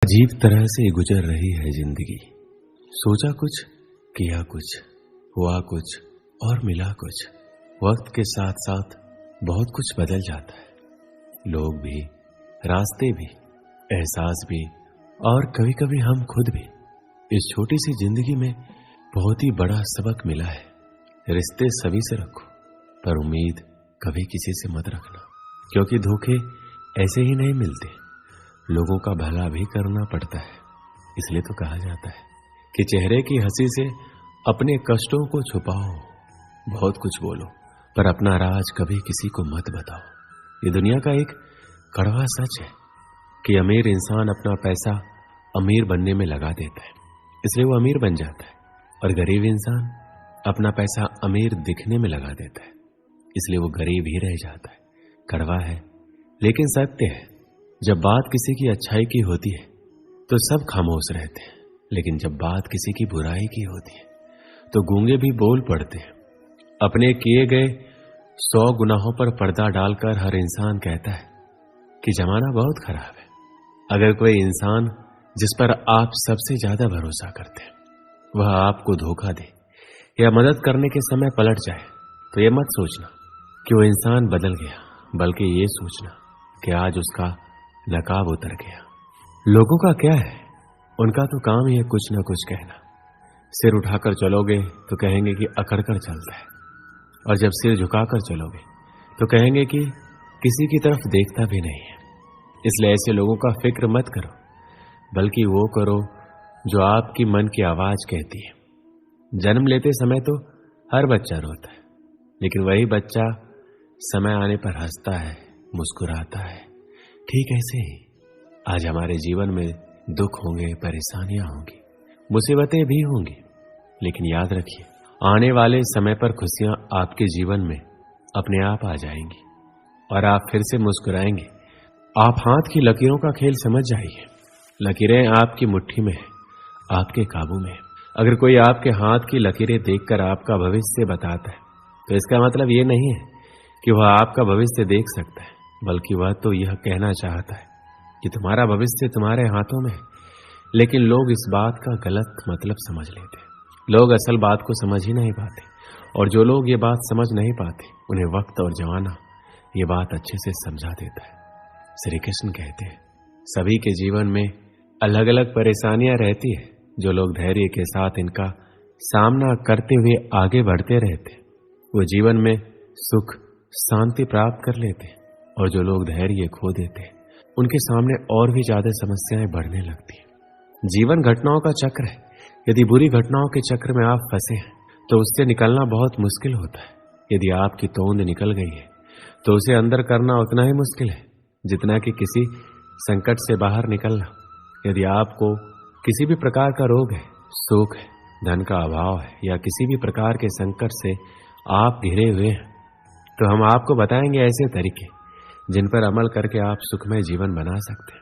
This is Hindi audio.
अजीब तरह से गुजर रही है जिंदगी। सोचा कुछ, किया कुछ, हुआ कुछ और मिला कुछ। वक्त के साथ साथ बहुत कुछ बदल जाता है। लोग भी, रास्ते भी, एहसास भी और कभी कभी हम खुद भी। इस छोटी सी जिंदगी में बहुत ही बड़ा सबक मिला है। रिश्ते सभी से रखो, पर उम्मीद कभी किसी से मत रखना, क्योंकि धोखे ऐसे ही नहीं मिलते। लोगों का भला भी करना पड़ता है। इसलिए तो कहा जाता है कि चेहरे की हंसी से अपने कष्टों को छुपाओ। बहुत कुछ बोलो, पर अपना राज कभी किसी को मत बताओ। ये दुनिया का एक कड़वा सच है कि अमीर इंसान अपना पैसा अमीर बनने में लगा देता है, इसलिए वो अमीर बन जाता है, और गरीब इंसान अपना पैसा अमीर दिखने में लगा देता है, इसलिए वो गरीब ही रह जाता है। कड़वा है लेकिन सत्य है। जब बात किसी की अच्छाई की होती है तो सब खामोश रहते हैं, लेकिन जब बात किसी की बुराई की होती है तो गूंगे भी बोल पड़ते हैं। अपने किए गए 100 गुनाहों पर पर्दा डालकर हर इंसान कहता है कि जमाना बहुत खराब है। अगर कोई इंसान जिस पर आप सबसे ज्यादा भरोसा करते हैं वह आपको धोखा दे या मदद करने के समय पलट जाए, तो यह मत सोचना कि वो इंसान बदल गया, बल्कि ये सोचना कि आज उसका नकाब उतर गया। लोगों का क्या है, उनका तो काम ही है कुछ न कुछ कहना। सिर उठाकर चलोगे तो कहेंगे कि अकड़ कर चलता है, और जब सिर झुकाकर चलोगे तो कहेंगे कि किसी की तरफ देखता भी नहीं है। इसलिए ऐसे लोगों का फिक्र मत करो, बल्कि वो करो जो आपकी मन की आवाज कहती है। जन्म लेते समय तो हर बच्चा रोता है, लेकिन वही बच्चा समय आने पर हंसता है, मुस्कुराता है। ठीक ऐसे ही आज हमारे जीवन में दुख होंगे, परेशानियां होंगी, मुसीबतें भी होंगी, लेकिन याद रखिए आने वाले समय पर खुशियां आपके जीवन में अपने आप आ जाएंगी और आप फिर से मुस्कुराएंगे। आप हाथ की लकीरों का खेल समझ जाइए। लकीरें आपकी मुट्ठी में है, आपके काबू में है। अगर कोई आपके हाथ की लकीरें देखकर आपका भविष्य बताता है तो इसका मतलब ये नहीं है कि वह आपका भविष्य देख सकता है, बल्कि वह तो यह कहना चाहता है कि तुम्हारा भविष्य तुम्हारे हाथों में है। लेकिन लोग इस बात का गलत मतलब समझ लेते हैं। लोग असल बात को समझ ही नहीं पाते, और जो लोग ये बात समझ नहीं पाते उन्हें वक्त और जमाना ये बात अच्छे से समझा देता है। श्री कृष्ण कहते हैं सभी के जीवन में अलग अलग परेशानियां रहती है। जो लोग धैर्य के साथ इनका सामना करते हुए आगे बढ़ते रहते वो जीवन में सुख शांति प्राप्त कर लेते, और जो लोग धैर्य खो देते उनके सामने और भी ज्यादा समस्याएं बढ़ने लगती हैं। जीवन घटनाओं का चक्र है। यदि बुरी घटनाओं के चक्र में आप फंसे हैं तो उससे निकलना बहुत मुश्किल होता है। यदि आपकी तोंद निकल गई है तो उसे अंदर करना उतना ही मुश्किल है जितना कि किसी संकट से बाहर निकलना। यदि आपको किसी भी प्रकार का रोग है, सुख है, धन का अभाव है, या किसी भी प्रकार के संकट से आप घिरे हुए हैं, तो हम आपको बताएंगे ऐसे तरीके जिन पर अमल करके आप सुखमय जीवन बना सकते हैं।